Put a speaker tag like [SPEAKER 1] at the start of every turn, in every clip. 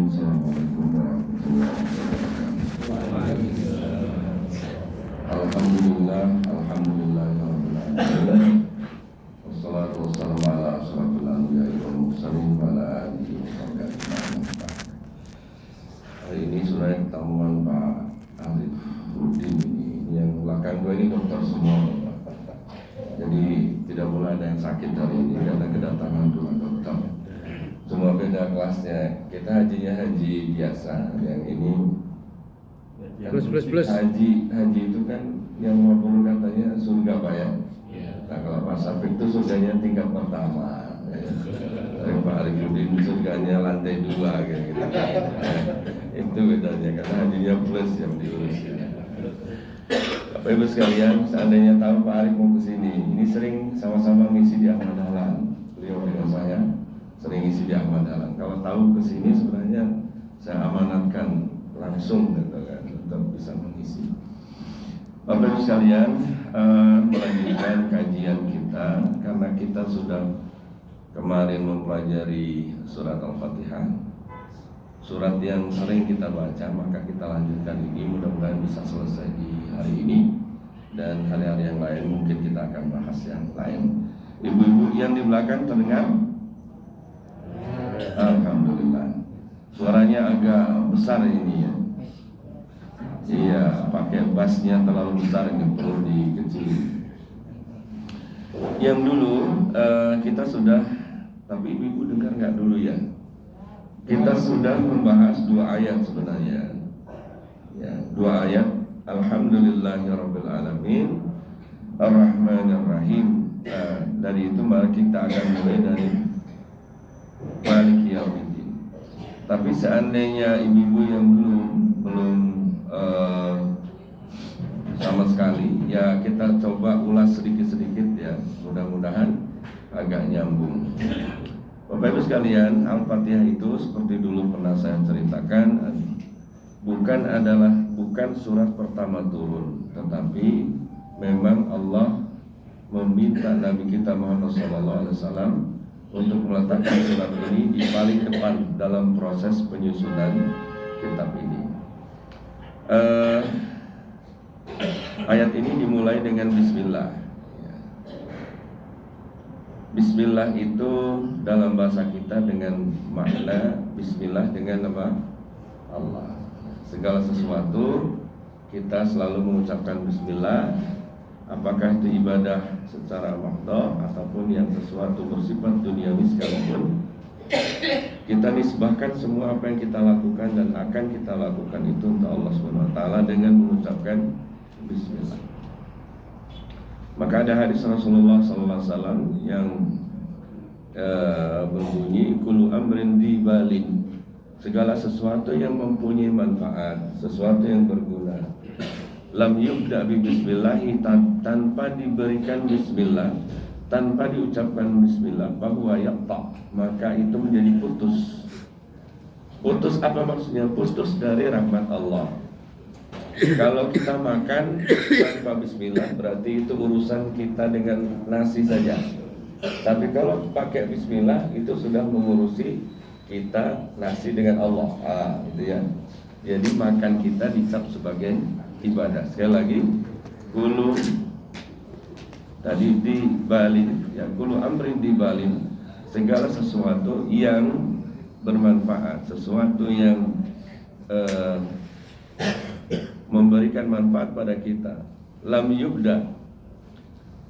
[SPEAKER 1] Assalamualaikum warahmatullahi wabarakatuh. Alhamdulillah. Wassalatu wassalamu ala asyrafil anbiya'i wal mursalin wa ala alihi wa sahbihi ajma'in. Hari ini sudah ketemuan Pak Arif Rudin ini yang belakang dua ini dokter semua. Jadi tidak boleh ada yang sakit hari ini karena kedatangan dua dokter. Semua beda kelasnya. Kita hajinya haji biasa, yang ini
[SPEAKER 2] plus.
[SPEAKER 1] Haji itu kan yang 50 katanya surga Pak ya. Nah kalau Pak Safik itu surganya tingkat pertama. Pak Arifudin surganya lantai 2 gitu. Itu bedanya karena hajinya plus yang diurus. Bapak Ibu sekalian, seandainya tahu Pak Arif mau kesini, ini sering sama-sama ngisi di Ahmad Dahlan. Beliau dengan saya sering ngisi di Ahmad Dahlan. Kalau tahu kesini sebenarnya saya amanatkan langsung gitu kan untuk bisa mengisi. Bapak Ibu sekalian, melanjutkan kajian kita karena kita sudah kemarin mempelajari surat Al-Fatihah, surat yang sering kita baca, maka kita lanjutkan ini. Mudah-mudahan bisa selesai di hari ini, dan hari-hari yang lain mungkin kita akan bahas yang lain. Ibu-ibu yang di belakang terdengar? Alhamdulillah. Suaranya agak besar ini ya. Iya, pakai bassnya terlalu besar, ini perlu dikecilin. Yang dulu kita sudah, tapi ibu-ibu dengar nggak dulu ya? Kita sudah membahas 2 ayat sebenarnya. Ya, 2 ayat. Alhamdulillahirabbil alamin, Ar-Rahmanir-Rahim. Dari itu mari kita akan mulai dari Maliki Yaumiddin. Tapi seandainya ibu-ibu yang belum sama sekali, ya kita coba ulas sedikit-sedikit ya. Mudah-mudahan agak nyambung. Bapak Ibu sekalian, Al-Fatihah itu seperti dulu pernah saya ceritakan, bukan surat pertama turun, tetapi memang Allah meminta Nabi kita Muhammad SAW untuk meletakkan surat ini di paling depan dalam proses penyusunan kitab ini. Ayat ini dimulai dengan Bismillah. Bismillah itu dalam bahasa kita dengan makna Bismillah dengan nama Allah. Segala sesuatu kita selalu mengucapkan Bismillah, apakah itu ibadah secara mahdhah ataupun yang sesuatu bersifat duniawi sekalipun, kita nisbahkan semua apa yang kita lakukan dan akan kita lakukan itu untuk Allah SWT dengan mengucapkan Bismillah. Maka ada hadis Rasulullah SAW yang berbunyi, kullu amrin dibalin, segala sesuatu yang mempunyai manfaat, sesuatu yang berguna, lam yubda bi bismillahi, tanpa diberikan bismillah, tanpa diucapkan bismillah, bahwa yaqta, maka itu menjadi putus. Putus apa maksudnya? Putus dari rahmat Allah. Kalau kita makan tanpa bismillah, berarti itu urusan kita dengan nasi saja. Tapi kalau pakai bismillah, itu sudah mengurusi kita nasi dengan Allah. Gitu ya. Jadi makan kita dicap sebagai ibadah. Sekali lagi, kulu tadi dibalin, ya, kulu amrin dibalin, segala sesuatu yang bermanfaat, sesuatu yang memberikan manfaat pada kita. Lam yubda,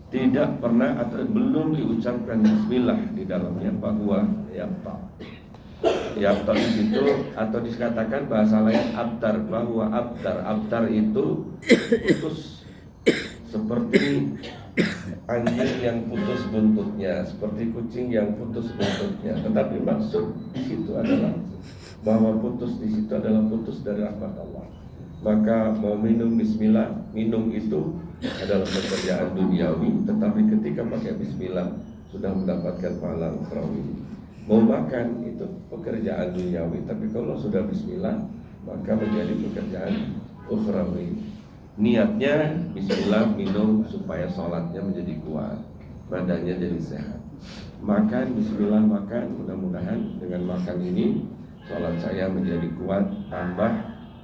[SPEAKER 1] tidak pernah atau belum diucapkan bismillah di dalamnya, bahwa yaqta. Yaqta itu atau dikatakan bahasa lain abtar, bahwa abtar itu putus, seperti anjing yang putus buntutnya, seperti kucing yang putus buntutnya. Tetapi maksud di situ adalah bahwa putus di situ adalah putus dari rahmat Allah. Maka mau minum bismillah, minum itu adalah pekerjaan duniawi, tetapi ketika pakai bismillah sudah mendapatkan pahala ukhrawi. Mau makan itu pekerjaan duniawi, tapi kalau sudah bismillah maka menjadi pekerjaan ukhrawi. Niatnya bismillah, minum supaya sholatnya menjadi kuat, badannya jadi sehat. Makan bismillah, makan, mudah-mudahan dengan makan ini sholat saya menjadi kuat, tambah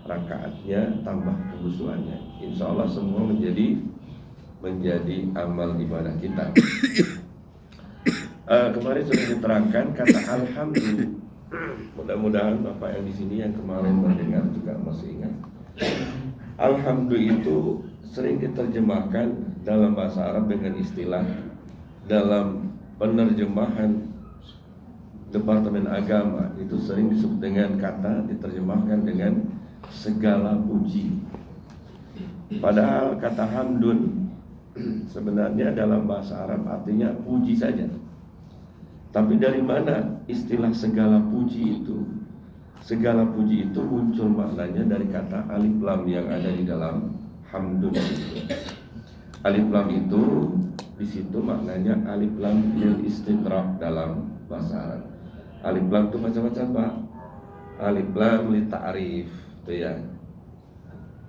[SPEAKER 1] rakaatnya, tambah kehusuannya. Insya Allah semua menjadi amal ibadah kita. Kemarin sudah diterangkan kata alhamdulillah. Mudah-mudahan Bapak yang di sini yang kemarin mendengar juga masih ingat. Alhamdulillah itu sering diterjemahkan dalam bahasa Arab dengan istilah, dalam penerjemahan Departemen Agama itu sering disebut dengan kata, diterjemahkan dengan segala puji. Padahal kata hamdun sebenarnya dalam bahasa Arab artinya puji saja. Tapi dari mana istilah segala puji itu? Segala puji itu muncul maknanya dari kata alif lam yang ada di dalam hamdun itu. Alif lam itu di situ maknanya alif lam lil istighraq dalam bahasa Arab. Alif lam itu macam-macam, Pak. Alif lam li ta'rif itu ya.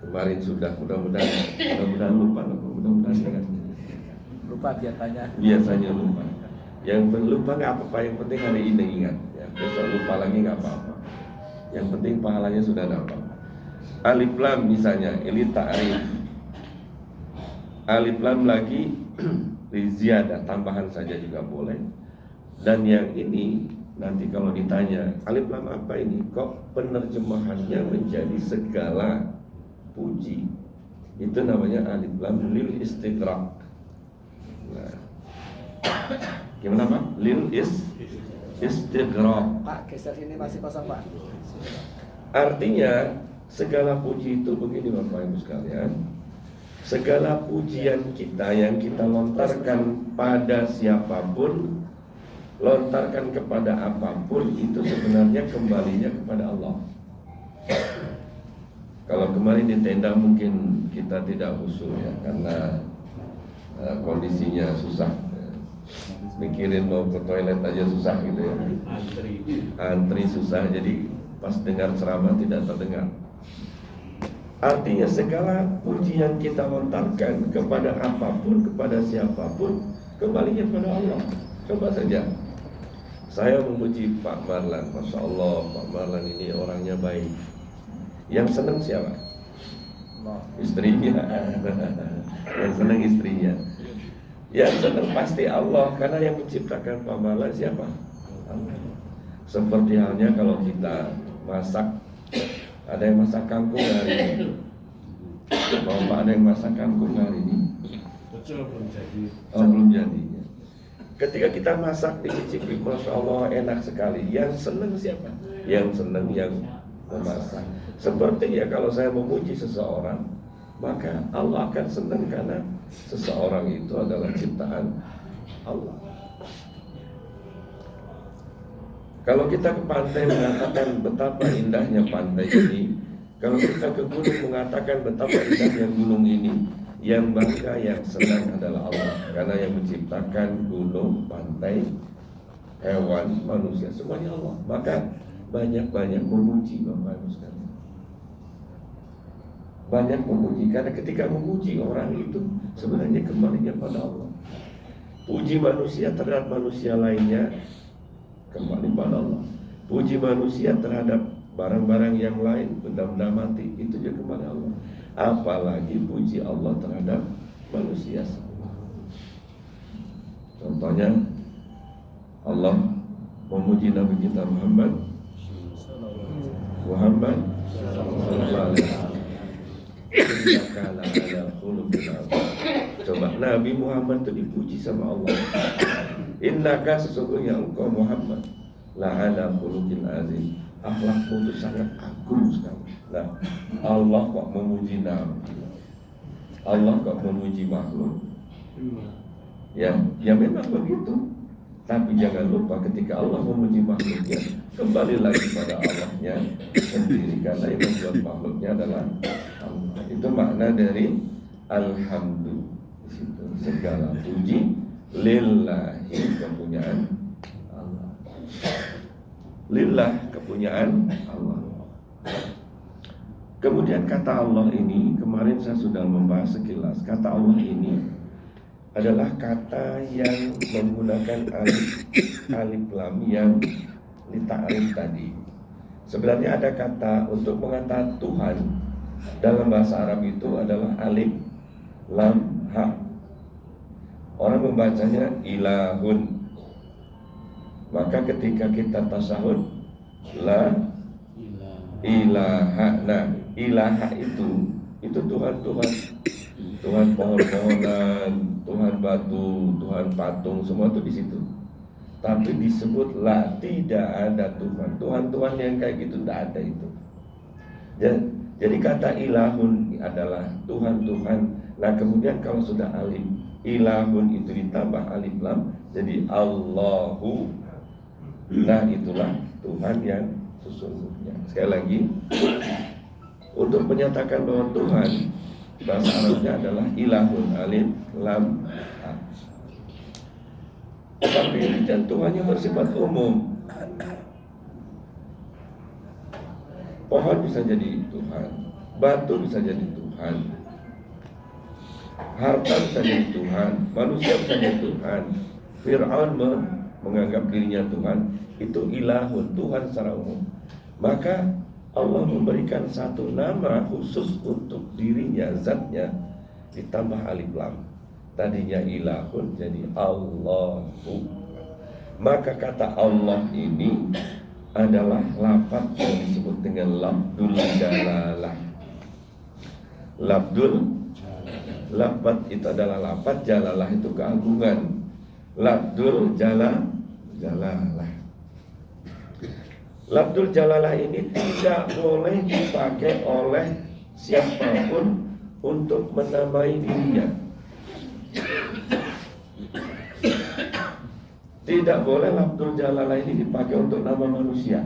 [SPEAKER 1] Kemarin sudah mudah-mudahan
[SPEAKER 2] lupa
[SPEAKER 1] biasanya lupa. Yang lupa nggak apa-apa, yang penting hari ini ingat ya. Besok lupa lagi nggak apa-apa. Yang penting pahalanya sudah dapat. Alif lam misalnya li ta'rif. Alif lam lagi li ziyadah, tambahan saja juga boleh. Dan yang ini nanti kalau ditanya alif lam apa ini, kok penerjemahannya menjadi segala puji, itu namanya alif lam lil istighraq. Nah, gimana Pak? Lil istighraq.
[SPEAKER 2] Pak, geser ini masih kosong Pak.
[SPEAKER 1] Artinya segala puji itu begini Bapak Ibu sekalian, segala pujian kita yang kita lontarkan pada siapapun, lontarkan kepada apapun, itu sebenarnya kembalinya kepada Allah. Kalau kemarin di tenda mungkin kita tidak khusyuk ya, karena kondisinya susah, mikirin mau ke toilet aja susah gitu ya, antri susah, jadi pas dengar ceramah tidak terdengar. Artinya segala pujian kita lontarkan kepada apapun, kepada siapapun, kembalinya kepada Allah. Coba saja saya memuji Pak Marlan, Masya Allah Pak Marlan ini orangnya baik. Yang senang siapa? Istrinya. Yang senang istrinya. Yang senang pasti Allah, karena yang menciptakan Pak Marlan siapa? Allah. Seperti halnya kalau kita masak, ada yang masak kangkung hari ini. Bapak ada yang masak kangkung hari ini?
[SPEAKER 3] Belum jadi.
[SPEAKER 1] Oh, belum jadi. Ketika kita masak dicicipi, Masya Allah enak sekali. Yang senang siapa? Yang senang yang memasak. Seperti ya kalau saya memuji seseorang, maka Allah akan senang karena seseorang itu adalah ciptaan Allah. Kalau kita ke pantai mengatakan betapa indahnya pantai ini, kalau kita ke gunung mengatakan betapa indahnya gunung ini, yang bangga, yang senang adalah Allah, karena yang menciptakan gunung, pantai, hewan, manusia, semuanya Allah. Maka banyak-banyak memuji Bapak Ibu sekalian. Banyak memuji, karena ketika memuji orang itu sebenarnya kembalinya pada Allah. Puji manusia terhadap manusia lainnya kembali pada Allah. Puji manusia terhadap barang-barang yang lain, benda-benda mati, itu juga kepada Allah. Apalagi puji Allah terhadap manusia. Contohnya Allah memuji Nabi kita Muhammad sallallahu alaihi wasallam. Coba Nabi Muhammad itu dipuji sama Allah. Innaka sesungguhnya engkau Muhammad la ala khuluqin azim. Akhlakmu itu sangat agung sekali. Nah, Allah kok memuji Nabi, Allah kok memuji makhluk. Ya memang begitu. Tapi jangan lupa ketika Allah memuji makhluknya, kembali lagi pada Allahnya sendiri, karena yang membuat makhluknya adalah Allah. Itu makna dari alhamdulillah. Di situ segala puji lillahi, kepunyaan Allah. Lillah, kepunyaan Allah. Kemudian kata Allah ini, kemarin saya sudah membahas sekilas. Kata Allah ini adalah kata yang menggunakan alif lam yang li ta'rif tadi. Sebenarnya ada kata untuk mengatakan Tuhan dalam bahasa Arab itu adalah alif, lam, ha. Orang membacanya ilahun. Maka ketika kita tasahud, la ilaha. Nah, ilaha itu Tuhan-Tuhan. Tuhan pohon-pohonan, Tuhan batu, Tuhan patung, semua itu di situ. Tapi disebutlah tidak ada Tuhan. Tuhan-Tuhan yang kayak gitu tidak ada itu. Jadi kata ilahun adalah Tuhan-Tuhan. Nah kemudian kalau sudah alif, ilahun itu ditambah alif lam, jadi Allahu. Nah itulah Tuhan yang sesungguhnya. Sekali lagi, untuk menyatakan bahwa Tuhan, bahasa Arabnya adalah ilahun, alif lam ha. Tapi ini Tuhannya bersifat umum. Pohon bisa jadi Tuhan, batu bisa jadi Tuhan, harta bisa jadi Tuhan, manusia bisa jadi Tuhan. Fir'aun menganggap dirinya Tuhan, itu ilahun, Tuhan secara umum. Maka Allah memberikan satu nama khusus untuk dirinya, zatnya, ditambah alif lam. Tadinya ilahun jadi Allahu. Maka kata Allah ini adalah lafaz yang disebut dengan lafdul jalalah. Lafaz itu adalah lafaz, jalalah itu keagungan. Lafdul jalalah. Lafdul jalalah ini tidak boleh dipakai oleh siapapun untuk menamai dirinya. Tidak boleh lafdul jalalah ini dipakai untuk nama manusia,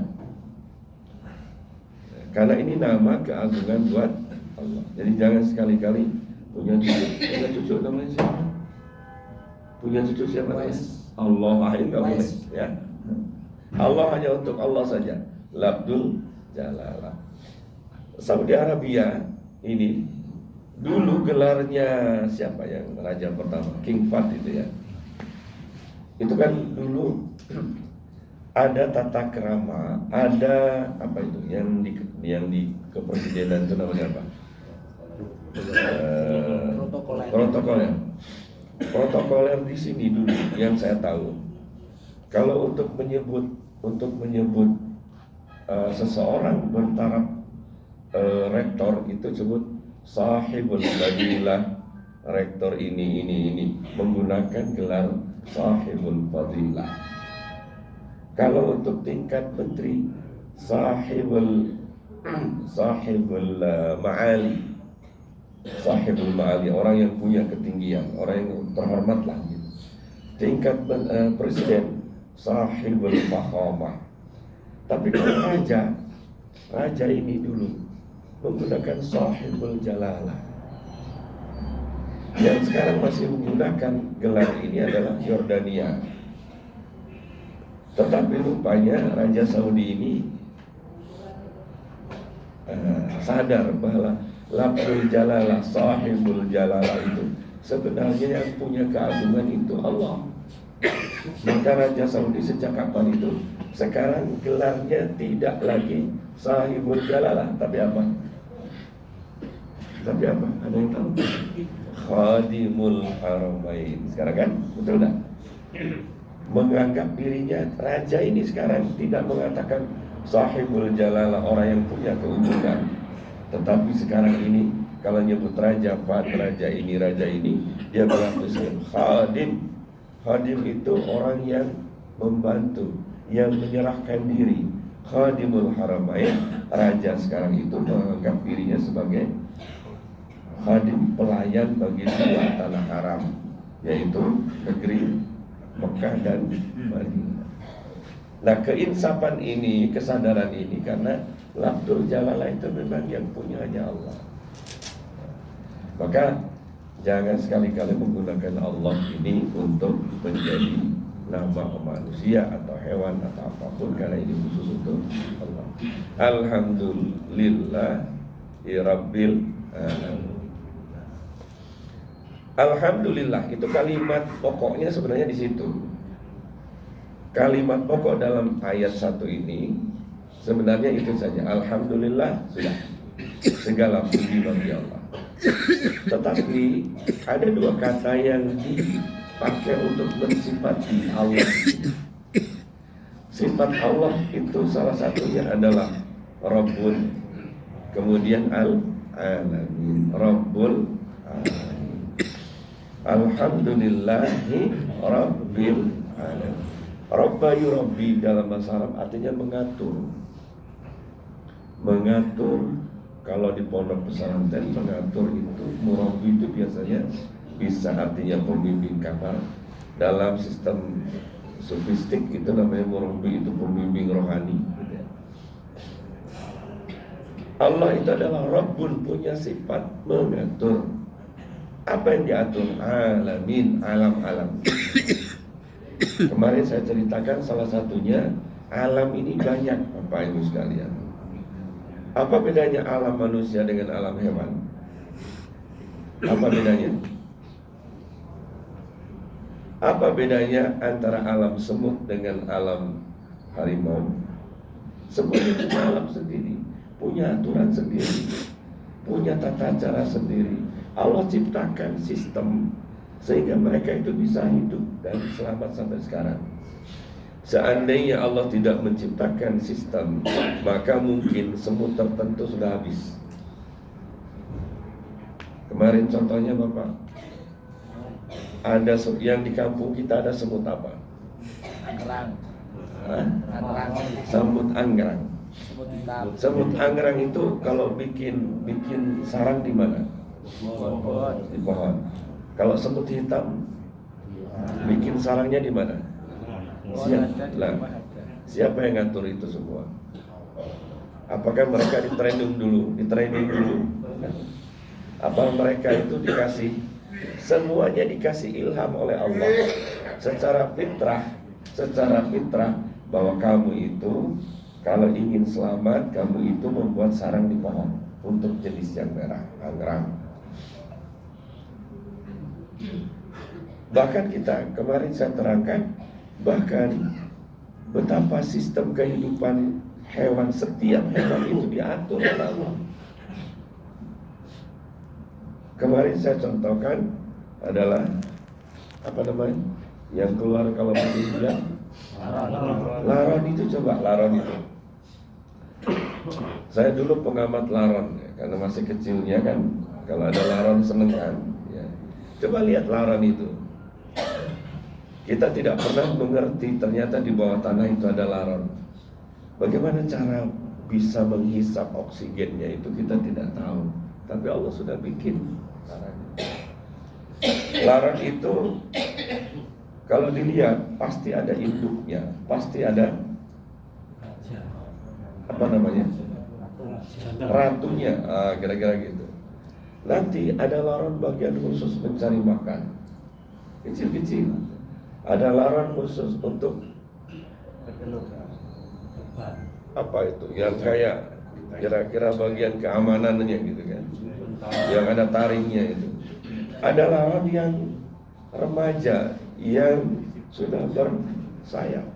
[SPEAKER 1] karena ini nama keagungan buat Allah. Jadi jangan sekali-kali punya cucu namanya siapa? Punya cucu siapa namanya? Allah, nggak boleh ya. Allah hanya untuk Allah saja. Lafdul jalalah. Saudi Arabia ini dulu gelarnya siapa yang raja pertama? King Fahd itu ya. Itu kan dulu ada tata krama, ada apa itu yang di kepresidenan itu namanya apa? Protokoler di sini dulu yang saya tahu. Kalau untuk menyebut seseorang bertaraf rektor itu disebut sahibul fadilah. Rektor ini menggunakan gelar sahibul fadilah. Kalau untuk tingkat menteri sahibul ma'ali. Sahibul ma'ali, orang yang punya ketinggian, orang yang terhormat lah gitu. Tingkat presiden sahibul fakhamah. Tapi kalau raja ini dulu menggunakan sahibul jalalah. Yang sekarang masih menggunakan gelar ini adalah Yordania. Tetapi rupanya Raja Saudi ini sadar bahwa lafzul jalalah, sahibul jalalah itu sebenarnya yang punya keagungan itu Allah. Maka Raja Saudi sejak kapan itu sekarang gelarnya tidak lagi sahibul jalalah, tapi apa? Ada yang tahu? Khadimul Haramain. Sekarang kan, betul tak? Menganggap dirinya raja ini sekarang tidak mengatakan sahibul jalalah, orang yang punya keuntungan. Tetapi sekarang ini kalau nyebut raja, raja ini, dia berarti khadim. Khadim itu orang yang membantu, yang menyerahkan diri. Khadimul Haramain, raja sekarang itu menganggap dirinya sebagai khadim, pelayan bagi dua tanah haram, yaitu negeri Mekah dan Madinah. Nah, keinsapan ini, kesadaran ini karena lafzul jalalah itu memang yang punyanya Allah. Maka jangan sekali-kali menggunakan Allah ini untuk menjadi nama manusia atau hewan atau apapun, karena ini khusus untuk Allah. Alhamdulillahirabbil alamin. Alhamdulillah itu kalimat pokoknya sebenarnya di situ. Kalimat pokok dalam ayat 1 ini Sebenarnya itu saja. Alhamdulillah sudah. Segala puji bagi Allah. Tetapi ada dua kata yang dipakai untuk mensifati Allah. Sifat Allah itu salah satunya adalah Rabbul, kemudian Al-Alamin. Rabbul Alamin. Alhamdulillahi Rabbil Alamin. Rabba yurabbi dalam bahasa Arab artinya mengatur. Mengatur, kalau di pondok pesantren mengatur itu, murabbi itu biasanya bisa artinya pembimbing kamar. Dalam sistem sofistik itu namanya murabbi, itu pembimbing rohani. Allah itu adalah Rabbun, punya sifat mengatur. Apa yang diatur? Alamin, alam-alam. Kemarin saya ceritakan salah satunya, alam ini banyak Bapak Ibu sekalian. Apa bedanya alam manusia dengan alam hewan? Apa bedanya? Apa bedanya antara alam semut dengan alam harimau? Semut itu alam sendiri, punya aturan sendiri, punya tata cara sendiri. Allah ciptakan sistem sehingga mereka itu bisa hidup dan selamat sampai sekarang. Seandainya Allah tidak menciptakan sistem, maka mungkin semut tertentu sudah habis. Kemarin contohnya Bapak, ada yang di kampung kita ada semut apa?
[SPEAKER 2] Anggrang.
[SPEAKER 1] Semut anggrang.
[SPEAKER 2] Semut hitam.
[SPEAKER 1] Semut anggrang itu kalau bikin sarang di mana?
[SPEAKER 2] Pohon.
[SPEAKER 1] Di pohon. Kalau semut hitam bikin sarangnya di mana? Siapa yang ngatur itu semua? Apakah mereka di training dulu? Apa mereka itu dikasih? Semuanya dikasih ilham oleh Allah secara fitrah bahwa kamu itu kalau ingin selamat, kamu itu membuat sarang di pohon untuk jenis yang merah, anggrang. Bahkan kita kemarin saya terangkan, bahkan betapa sistem kehidupan hewan, setiap hewan itu diatur oleh Allah. Kemarin saya contohkan adalah apa namanya yang keluar kalau berhujan, laron itu. Coba laron itu, saya dulu pengamat laron ya, karena masih kecilnya kan, kalau ada laron seneng kan ya. Coba lihat laron itu. Kita tidak pernah mengerti ternyata di bawah tanah itu ada laron. Bagaimana cara bisa menghisap oksigennya itu kita tidak tahu. Tapi Allah sudah bikin laron. Laron itu kalau dilihat pasti ada induknya, pasti ada apa namanya? Ratunya, kira-kira gitu. Nanti ada laron bagian khusus mencari makan, kecil-kecil. Ada laron khusus untuk apa itu? Yang kayak kira-kira bagian keamanannya gitu kan? Yang ada taringnya itu. Ada laron yang remaja yang sudah bersayap.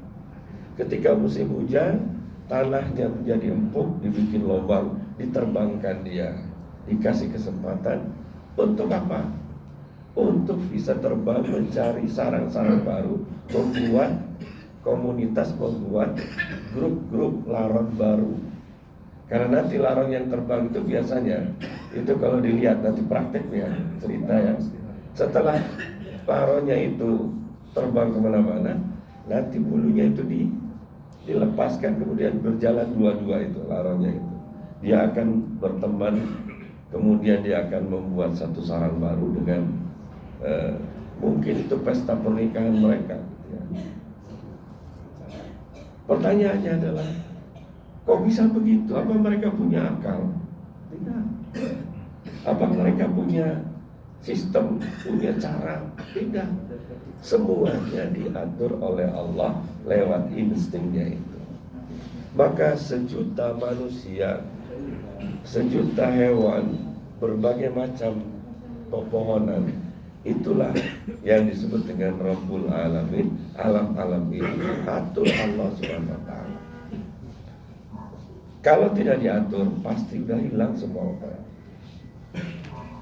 [SPEAKER 1] Ketika musim hujan, tanahnya menjadi empuk, dibikin lubang, diterbangkan dia, dikasih kesempatan untuk apa? Untuk bisa terbang mencari sarang-sarang baru, membuat komunitas, membuat grup-grup laron baru. Karena nanti laron yang terbang itu biasanya, itu kalau dilihat nanti prakteknya, cerita ya, setelah laronnya itu terbang kemana-mana, nanti bulunya itu dilepaskan, kemudian berjalan dua-dua itu laronnya itu. Dia akan berteman, kemudian dia akan membuat satu sarang baru dengan mungkin itu pesta pernikahan mereka ya. Pertanyaannya adalah, kok bisa begitu? Apa mereka punya akal? Tidak. Apa mereka punya sistem, punya cara? Tidak. Semuanya diatur oleh Allah lewat instingnya itu. Maka sejuta manusia, sejuta hewan, berbagai macam pepohonan, itulah yang disebut dengan Rabbul Alamin. Alam-alam ini atur Allah SWT. Kalau tidak diatur, pasti sudah hilang semua orang.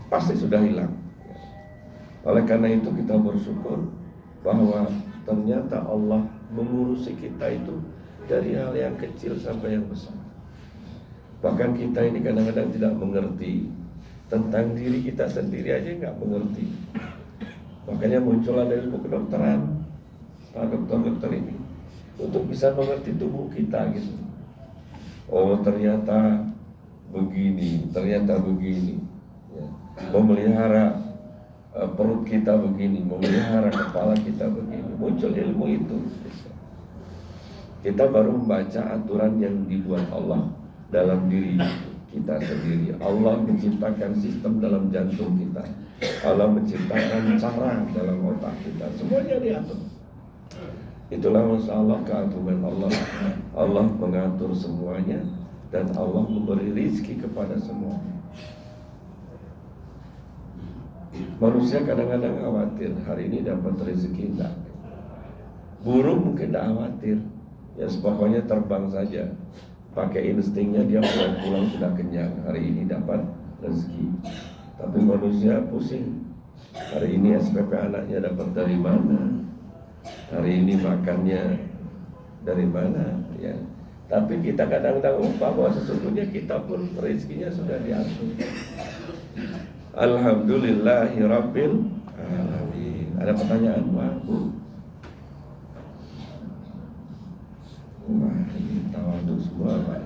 [SPEAKER 1] Pasti sudah hilang. Oleh karena itu kita bersyukur bahwa ternyata Allah mengurusi kita itu dari hal yang kecil sampai yang besar. Bahkan kita ini kadang-kadang tidak mengerti tentang diri kita sendiri aja nggak mengerti. Makanya muncul ada ilmu kedokteran, para dokter-dokter ini untuk bisa mengerti tubuh kita gitu. Oh ternyata begini, ternyata begini. Ya. Memelihara perut kita begini, memelihara kepala kita begini. Muncul ilmu itu. Kita baru membaca aturan yang dibuat Allah dalam diri kita sendiri. Allah menciptakan sistem dalam jantung kita. Allah menciptakan cara dalam otak kita. Semuanya diatur. Itulah masalah keagungan Allah. Allah mengatur semuanya dan Allah memberi rizki kepada semuanya. Manusia kadang-kadang khawatir hari ini dapat rezeki enggak. Burung mungkin tidak khawatir. Ya pokoknya terbang saja. Pakai instingnya dia pulang-pulang sudah kenyang. Hari ini dapat rezeki. Tapi manusia pusing. Hari ini SPP anaknya dapat dari mana? Hari ini makannya dari mana? Ya. Tapi kita kadang-kadang lupa bahwa sesungguhnya kita pun rezekinya sudah diatur. Alhamdulillahirabbil alamin. Ada pertanyaan Pak? Wah, ini tawadhu semua Pak.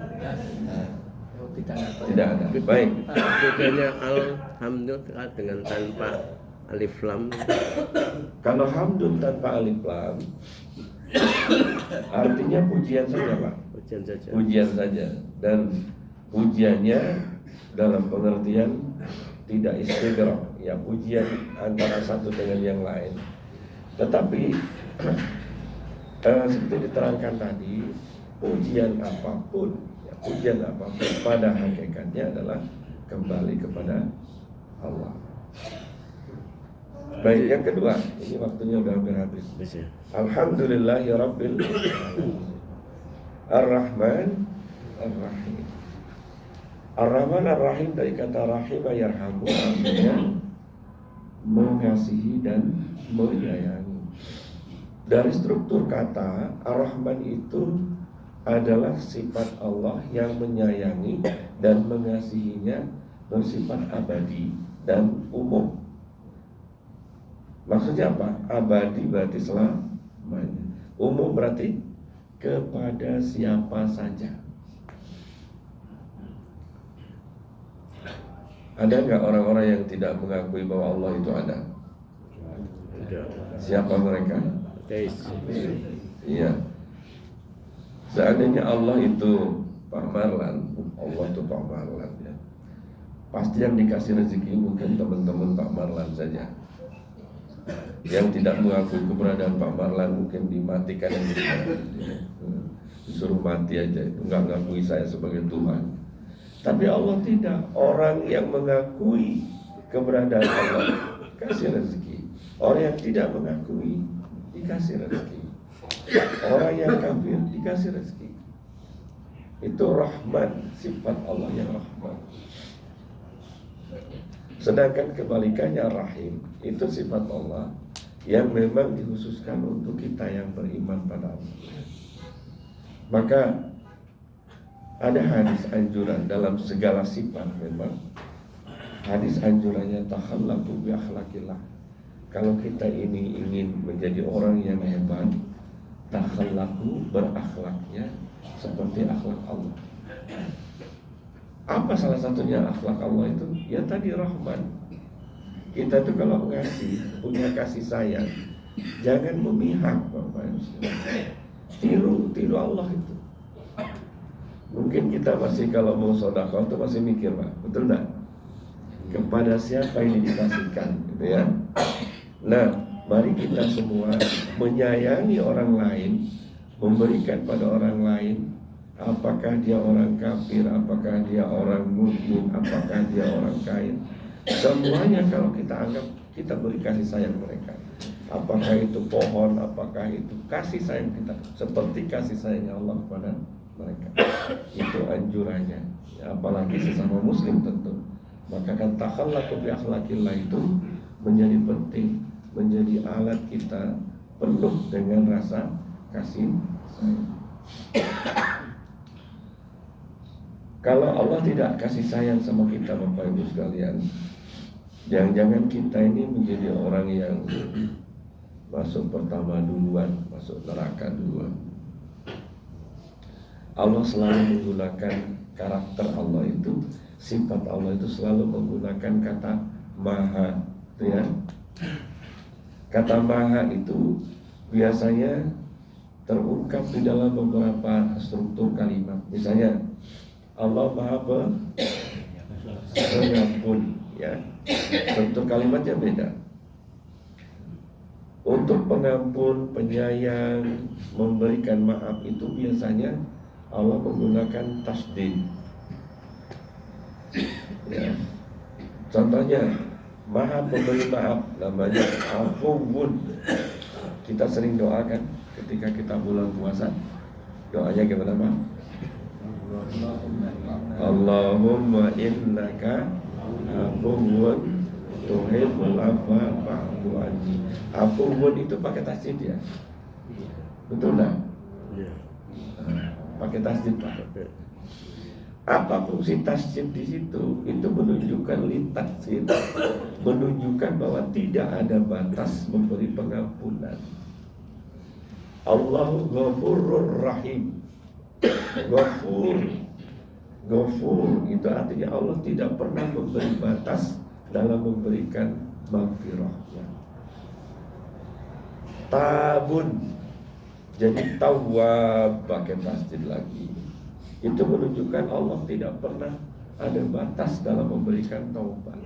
[SPEAKER 1] Tidak ada. Baik.
[SPEAKER 4] Bedanya alhamdulillah dengan tanpa alif lam.
[SPEAKER 1] Kalau hamdun tanpa alif lam artinya pujian saja Pak.
[SPEAKER 4] Ujian saja.
[SPEAKER 1] Pujian saja. Dan pujiannya dalam pengertian tidak istighraq, ya pujian antara satu dengan yang lain. Tetapi seperti diterangkan tadi, pujian apapun pada hakikatnya adalah kembali kepada Allah. Baik, yang kedua, ini waktunya udah hampir habis. Alhamdulillahirabbil alamin. Ar-Rahman Ar-Rahim. Ar-Rahman Ar-Rahim dari kata rahimah yarhamu, artinya mengasihi dan menyayangi. Dari struktur kata, Ar-Rahman itu adalah sifat Allah yang menyayangi dan mengasihinya bersifat abadi dan umum. Maksudnya apa? Abadi berarti selamanya. Umum berarti kepada siapa saja. Ada nggak orang-orang yang tidak mengakui bahwa Allah itu ada? Siapa mereka? Iya. Seandainya Allah itu Pak Marlan, Allah itu Pak Marlan ya. Pasti yang dikasih rezeki mungkin teman-teman Pak Marlan saja. Yang tidak mengakui keberadaan Pak Marlan mungkin dimatikan yang disuruh mati aja, nggak mengakui saya sebagai Tuhan. Tapi Allah tidak. Orang yang mengakui keberadaan Allah kasih rezeki. Orang yang tidak mengakui dikasih rezeki. Orang yang kafir dikasih rezeki. Itu Rahman, sifat Allah yang Rahman. Sedangkan kebalikannya Rahim, itu sifat Allah yang memang dikhususkan untuk kita yang beriman pada Allah. Maka ada hadis anjuran dalam segala sifat memang. Hadis anjurannya takhallaqu bi akhlaqillah. Kalau kita ini ingin menjadi orang yang hebat, takhallaqu berakhlaknya seperti akhlak Allah. Apa salah satunya akhlak Allah itu? Ya tadi Rahman. Kita tuh kalau ngasih, punya kasih sayang, jangan memihak Bapak Ibu. Tiru Allah itu. Mungkin kita masih kalau mau sedekah itu masih mikir Pak, betul enggak? Kepada siapa ini dikasihkan, gitu ya? Nah, mari kita semua menyayangi orang lain, memberikan pada orang lain. Apakah dia orang kafir, apakah dia orang mukmin, apakah dia orang kaya, semuanya kalau kita anggap kita beri kasih sayang mereka. Apakah itu pohon, apakah itu kasih sayang kita, seperti kasih sayangnya Allah kepada mereka. Itu anjurannya. Ya, apalagi sesama muslim tentu. Maka kan takhallaqu bi akhlaqillah itu menjadi penting, menjadi alat kita penuh dengan rasa kasih sayang. Kalau Allah tidak kasih sayang sama kita, Bapak Ibu sekalian, jangan-jangan kita ini menjadi orang yang masuk pertama duluan, masuk neraka duluan. Allah selalu menggunakan karakter Allah itu, sifat Allah itu selalu menggunakan kata maha, ya. Kata maha itu biasanya terungkap di dalam beberapa struktur kalimat. Misalnya Allah maha pengampun, ya. Struktur kalimatnya beda. Untuk pengampun, penyayang, memberikan maaf itu biasanya Allah menggunakan tasdid. Ya. Contohnya maha pemberi maaf, namanya Afuwun. Kita sering doakan ketika kita bulan puasa. Doanya gimana, Pak? Allahumma innaka afuwun tuhibbul afwa fa'fu anni. Afuwun itu pakai tasdid ya? Betul enggak? Iya. Pakai tasdid, Pak. Apa fungsi tasdid di situ? Itu menunjukkan litasdid, menunjukkan bahwa tidak ada batas memberi pengampunan. Allahu Ghafurur Rahim. Ghafur itu artinya Allah tidak pernah memberi batas dalam memberikan maghfirahnya. Tabun, jadi tawwab, pakai tasdid lagi. Itu menunjukkan Allah tidak pernah ada batas dalam memberikan taubat.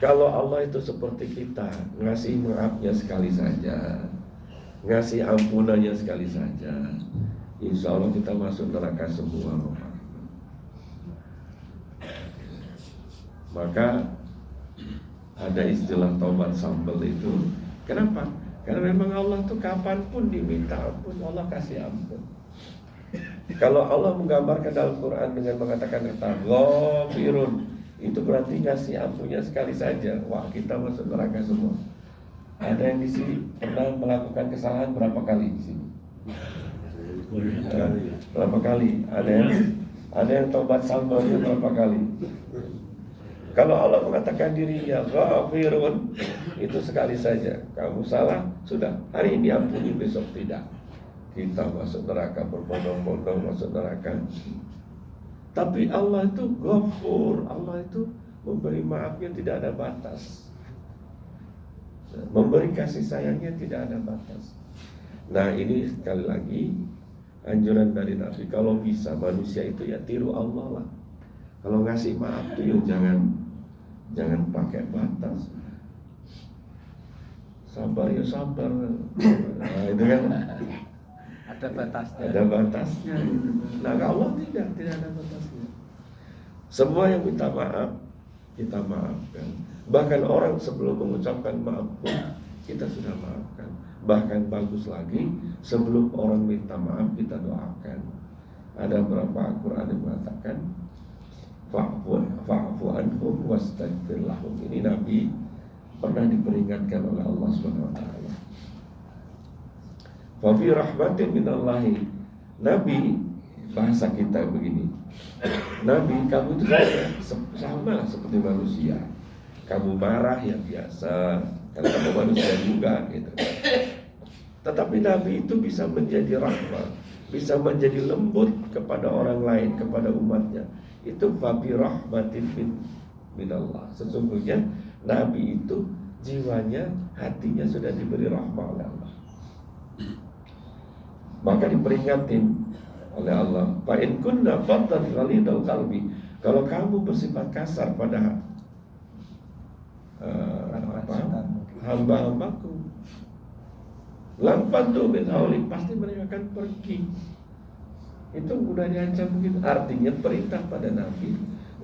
[SPEAKER 1] Kalau Allah itu seperti kita, ngasih maafnya sekali saja, ngasih ampunannya sekali saja, insya Allah kita masuk neraka semua. Maka ada istilah taubat sambal itu. Kenapa? Karena memang Allah tuh kapanpun diminta ampun, Allah kasih ampun. Kalau Allah menggambarkan dalam Quran dengan mengatakan kata Ghafirun, itu berarti ngasih ampunnya sekali saja. Wah, kita masuk neraka semua. Ada yang di sini pernah melakukan kesalahan berapa kali di sini? Berapa kali? Ada yang taubat sambalnya berapa kali? Kalau Allah mengatakan dirinya Ghafirun, itu sekali saja. Kamu salah, sudah. Hari ini ampuni, besok tidak. Kita masuk neraka berbondong-bondong masuk neraka. Tapi Allah itu Ghafur, Allah itu memberi maafnya tidak ada batas, memberi kasih sayangnya tidak ada batas. Nah, ini sekali lagi anjuran dari Nabi, kalau bisa manusia itu ya tiru Allah lah. Kalau ngasih maaf itu ya jangan pakai batas. Sabar ya sabar. Nah, itu kan
[SPEAKER 2] Ada batasnya.
[SPEAKER 1] Ada batasnya. Nah, Allah tidak ada batasnya. Semua yang minta maaf kita maafkan. Bahkan orang sebelum mengucapkan maaf pun kita sudah maafkan. Bahkan bagus lagi, sebelum orang minta maaf kita doakan. Ada beberapa Al-Quran yang mengatakan fa'fu anhum wastaghfir lahum. Ini Nabi pernah diperingatkan oleh Allah SWT. Fabi rahmatin minallahi. Nabi, bahasa kita begini, Nabi, kamu itu sama seperti manusia. Kamu marah ya biasa, karena kamu manusia juga gitu. Tetapi Nabi itu bisa menjadi rahmat, bisa menjadi lembut kepada orang lain, kepada umatnya. Itu fabi rahmatin minallah. Sesungguhnya Nabi itu jiwanya, hatinya sudah diberi rahmat oleh Allah. Maka diperingatin oleh Allah, fa in kunna fatan ghalidal qalbi. Kalau kamu bersifat kasar pada hamba-hambaku, lampantu min hauli, pasti mereka akan pergi. Itu udah diancam begitu. Artinya perintah pada Nabi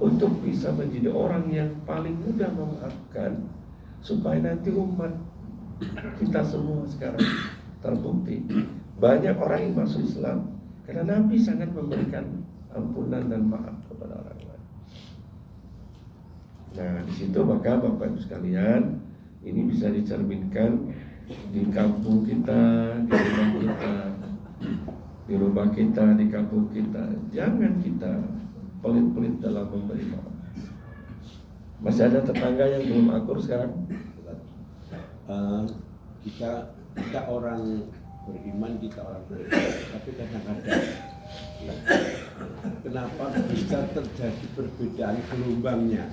[SPEAKER 1] untuk bisa menjadi orang yang paling mudah memaafkan, supaya nanti umat kita semua sekarang terbukti banyak orang yang masuk Islam Karena Nabi sangat memberikan ampunan dan maaf kepada orang lain. Nah, di situ maka Bapak Ibu sekalian, ini bisa dicerminkan di kampung kita, di rumah kita, di rumah kita, di kampung kita. Jangan kita pelit-pelit dalam memberi maaf. Masih ada tetangga yang belum akur sekarang?
[SPEAKER 3] Kita orang beriman, kita orang beriman, tapi kadang-kadang kenapa bisa terjadi perbedaan gelombangnya?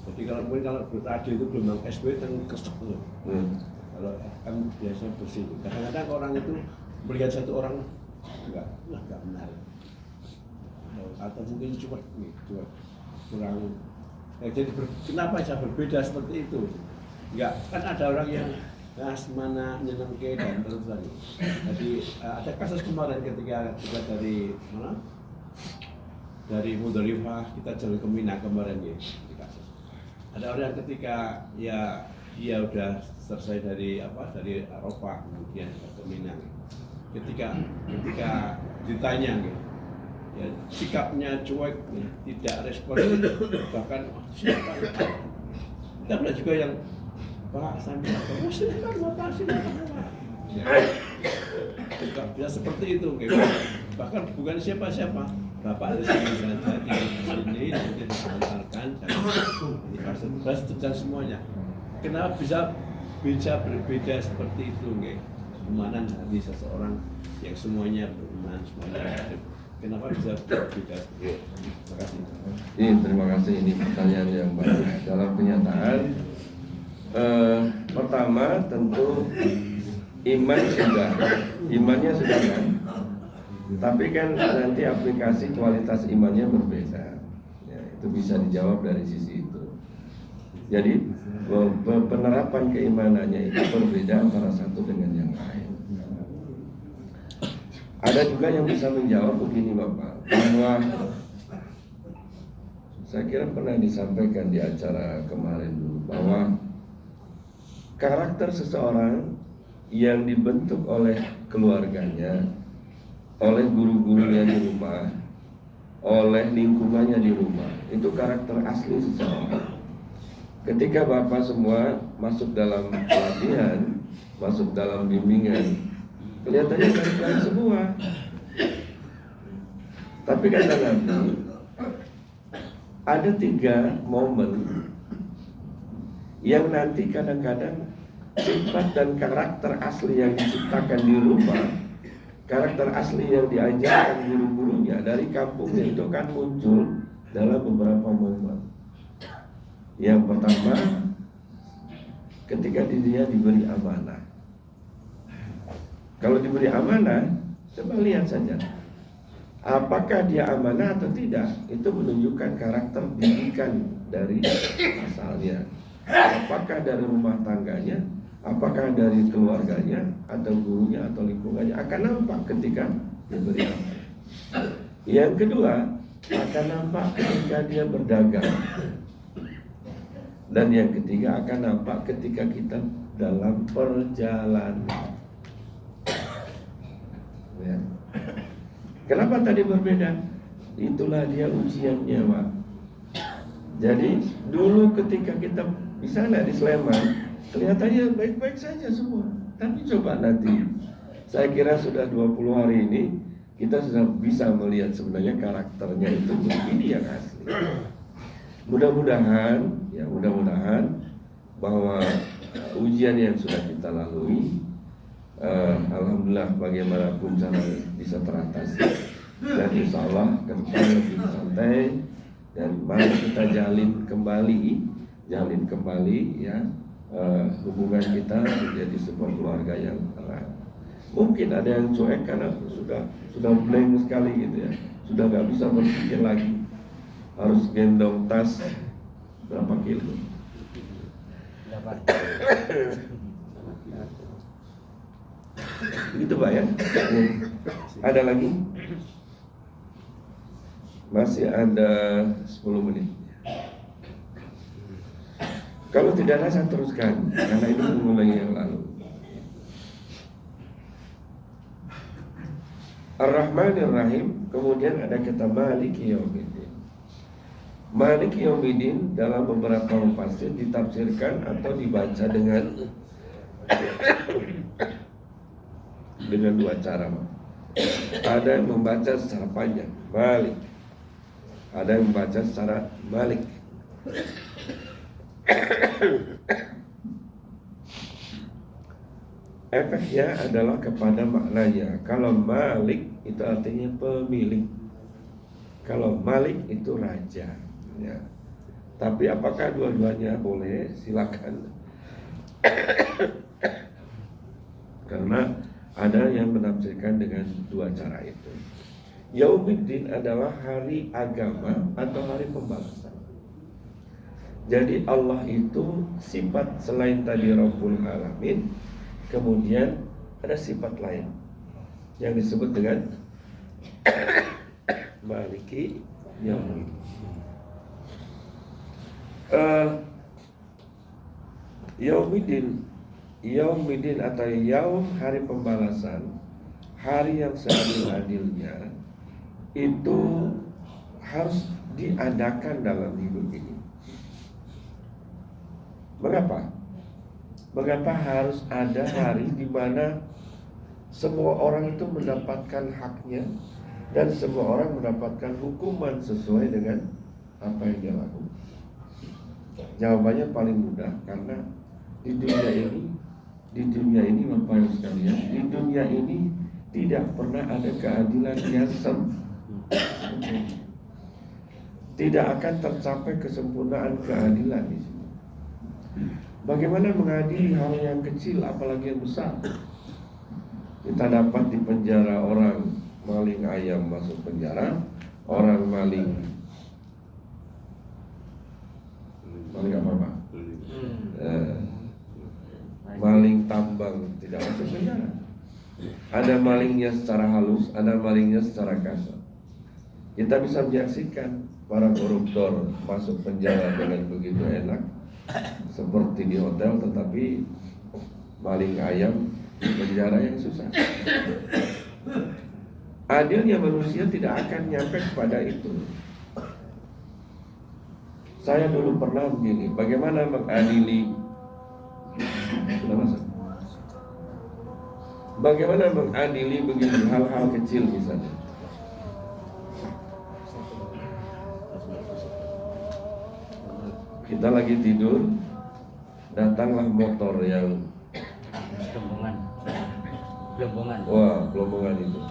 [SPEAKER 3] Jadi kalau radio itu gelombang SW kan kesek tuh. Kalau FM biasa bersih. Kadang-kadang orang itu melihat satu orang enggak benar. Atau mungkin cuma kurang. Jadi kenapa saya berbeda seperti itu? Enggak, kan ada orang yang mana nyenengke dan terus lagi. Jadi ada kasus kemarin ketika kita dari mana? Dari Mudalifah kita jalan ke Mina kemarin ya. Ada orang ketika ya dia udah selesai dari Arafah kemudian ke Mina. Ketika ditanya gitu, ya sikapnya cuek, tidak respon, bahkan siapa? Kita ada juga yang Pak sambil kamu silakan bapak silakan. Tidak bisa seperti itu, gitu. Bahkan bukan siapa-siapa. Bapak di sini saja di sini nanti diantarkan di fasilitas dan semuanya. Kenapa bisa berbeda seperti itu, nggih? Keimanan hati seseorang yang semuanya beriman, semuanya. Kenapa bisa berbeda? Terima kasih.
[SPEAKER 1] Terima kasih, ini pertanyaan yang baik. Dalam kenyataan, pertama tentu imannya sudah kan. Tapi kan nanti aplikasi kualitas imannya berbeda. Ya, itu bisa dijawab dari sisi itu. Jadi penerapan keimanannya itu berbeda antara satu dengan yang lain. Ada juga yang bisa menjawab begini Bapak, bahwa saya kira pernah disampaikan di acara kemarin dulu bahwa karakter seseorang yang dibentuk oleh keluarganya, oleh guru-gurunya di rumah, oleh lingkungannya di rumah, itu karakter asli seseorang. Ketika Bapak semua masuk dalam pelatihan, masuk dalam bimbingan, kelihatannya baik-baik semua. Tapi kata Nabi, ada 3 momen yang nanti kadang-kadang sifat dan karakter asli yang diciptakan di rumah, karakter asli yang diajarkan guru-gurunya dari kampungnya itu akan muncul dalam beberapa momen. Yang pertama, ketika dia diberi amanah. Kalau diberi amanah, coba lihat saja, apakah dia amanah atau tidak. Itu menunjukkan karakter didikan dari asalnya. Apakah dari rumah tangganya, apakah dari keluarganya, atau gurunya, atau lingkungannya, akan nampak ketika diberi amanah. Yang kedua, akan nampak ketika dia berdagang. Dan yang ketiga akan nampak ketika kita dalam perjalanan. Ya. Kenapa tadi berbeda? Itulah dia ujiannya, Pak. Jadi dulu ketika kita di sana di Sleman, kelihatannya baik-baik saja semua. Tapi coba nanti, saya kira sudah 20 hari ini kita sudah bisa melihat sebenarnya karakternya itu begini yang asli. Mudah-mudahan bahwa ujian yang sudah kita lalui, alhamdulillah bagaimanapun cara bisa teratasi, dan insya Allah ke depan lebih santai, dan mari kita jalin kembali ya hubungan kita menjadi sebuah keluarga yang erat. Mungkin ada yang cuek karena sudah blank sekali gitu ya, sudah nggak bisa berpikir lagi, harus gendong tas berapa kilo. Gitu Pak ya. Ada lagi? Masih ada 10 menit. Kalau tidak ada saya teruskan, karena itu mengulangi yang lalu.
[SPEAKER 5] Ar-Rahmanir Rahim, kemudian ada kata Maliki Yaumiddin. Maliki Yaumiddin dalam beberapa mufassir ditafsirkan atau dibaca dengan dua cara. Ada yang membaca secara panjang Malik, ada yang membaca secara Malik. Efeknya adalah kepada maknanya. Kalau Malik itu artinya pemilik, kalau Malik itu raja ya. Tapi apakah dua-duanya boleh? Silakan. Karena ada yang menafsirkan dengan dua cara itu. Yaumiddin adalah hari agama atau hari pembalasan. Jadi Allah itu sifat selain tadi Rabbul Alamin, kemudian ada sifat lain yang disebut dengan Maliki Yaumiddin. Yaumiddin atau Yaum, hari pembalasan, hari yang seadil-adilnya, itu harus diadakan dalam hidup ini. Mengapa? Mengapa harus ada hari di mana semua orang itu mendapatkan haknya dan semua orang mendapatkan hukuman sesuai dengan apa yang dia lakukan? Jawabannya paling mudah, karena di dunia ini Bapak Ibu sekalian, di dunia ini tidak pernah ada keadilan yang tidak akan tercapai kesempurnaan keadilan di sini. Bagaimana mengadili hal yang kecil apalagi yang besar? Kita dapat di penjara orang maling ayam masuk penjara, orang maling apa Pak? Maling tambang tidak masuk penjara. Ada malingnya secara halus, ada malingnya secara kasar. Kita bisa menyaksikan para koruptor masuk penjara dengan begitu enak, seperti di hotel, tetapi maling ayam di penjara yang susah. Adilnya manusia tidak akan nyampe kepada itu. Saya dulu pernah begini, bagaimana mengadili, bagaimana mengadili begini hal-hal kecil misalnya. Kita lagi tidur, datanglah motor yang gelombongan itu.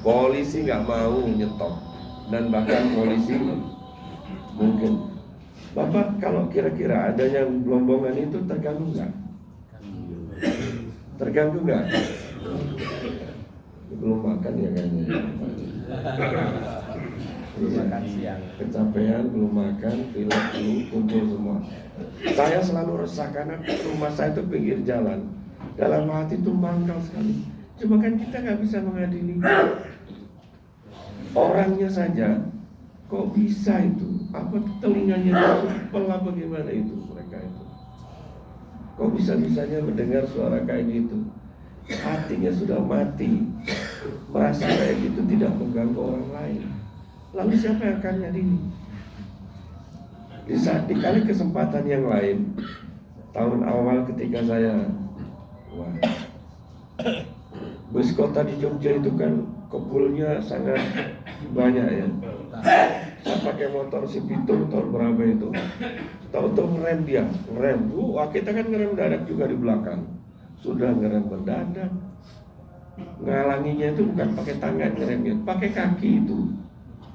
[SPEAKER 5] Polisi nggak mau nyetop, dan bahkan polisi mungkin, Bapak kalau kira-kira ada yang gelombongan itu terganggu nggak? Terganggu nggak? Belum makan ya kayaknya.
[SPEAKER 2] Makan siang.
[SPEAKER 5] Kecapean, belum makan, pilek dulu, kumpul semua. Saya selalu resah karena rumah saya itu pinggir jalan. Dalam hati itu mangkal sekali. Cuma kan kita nggak bisa mengadili orangnya saja. Kok bisa itu? Apa telinganya supel apa gimana itu mereka itu? Kok bisa-bisanya mendengar suara kayak gitu? Hatinya sudah mati, merasa kayak gitu tidak mengganggu orang lain. Lalu siapa yang akan nyadini? Di kali kesempatan yang lain, tahun awal ketika saya bus kota di Jogja itu kan kebulnya sangat banyak ya. Saya pakai motor si Pitung tahun berapa itu, tahu-tahu ngerem dia, ngerem. Kita kan ngerem mendadak juga di belakang. Sudah ngerem mendadak, ngalanginya itu bukan pakai tangan ngeremnya, pakai kaki itu,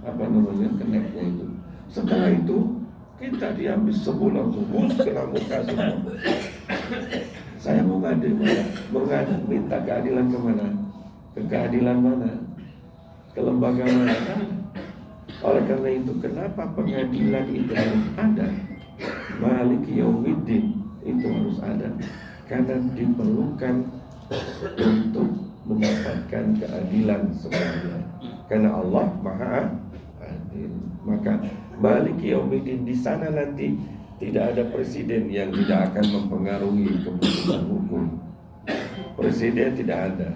[SPEAKER 5] apa namanya, keneknya itu. Setelah itu kita diambil sebulan bus kena muka semua. Saya mau minta keadilan kemana? Ke keadilan mana? Ke lembaga mana? Oleh karena itu, kenapa pengadilan itu harus ada? Maliki Yaumiddin itu harus ada, karena diperlukan untuk mendapatkan keadilan semuanya. Karena Allah Maha Adil. Maka Maliki Yaumiddin di sana nanti tidak ada presiden yang tidak akan mempengaruhi keputusan hukum. Presiden tidak ada.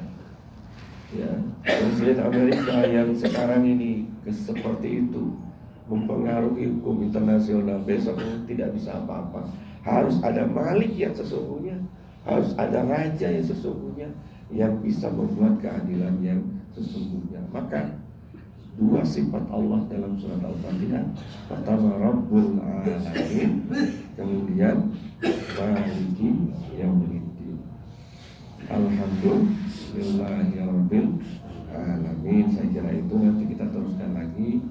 [SPEAKER 5] Ya, Presiden Amerika yang sekarang ini seperti itu mempengaruhi hukum internasional, besok tidak bisa apa-apa. Harus ada malik yang sesungguhnya, harus ada raja yang sesungguhnya yang bisa membuat keadilan yang sesungguhnya. Maka dua sifat Allah dalam surat Al-Fatihah, pertama Rabbul Alamin, kemudian Maliki Yaumiddin. Alhamdulillahirabbil alamin. Saya kira itu nanti kita teruskan lagi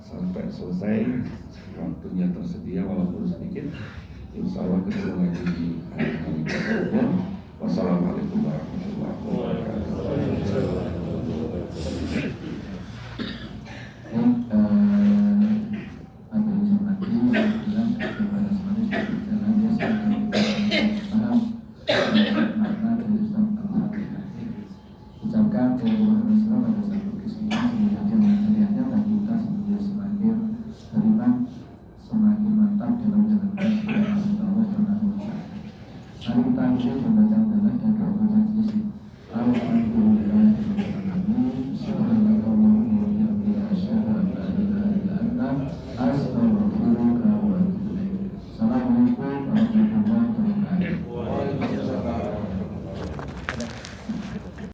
[SPEAKER 5] sampai selesai, waktunya tersedia walaupun sedikit. Insya Allah ketemu lagi di hari berikutnya. Wassalamualaikum warahmatullahi wabarakatuh.
[SPEAKER 6] Ucapkan Islam pada satu kesimpulan kemudian materialnya bagi kita sebagai semakin beriman, semakin mantap dalam menjalankan Allah Subhanahu wa Ta'ala. Mari kita akhiri membaca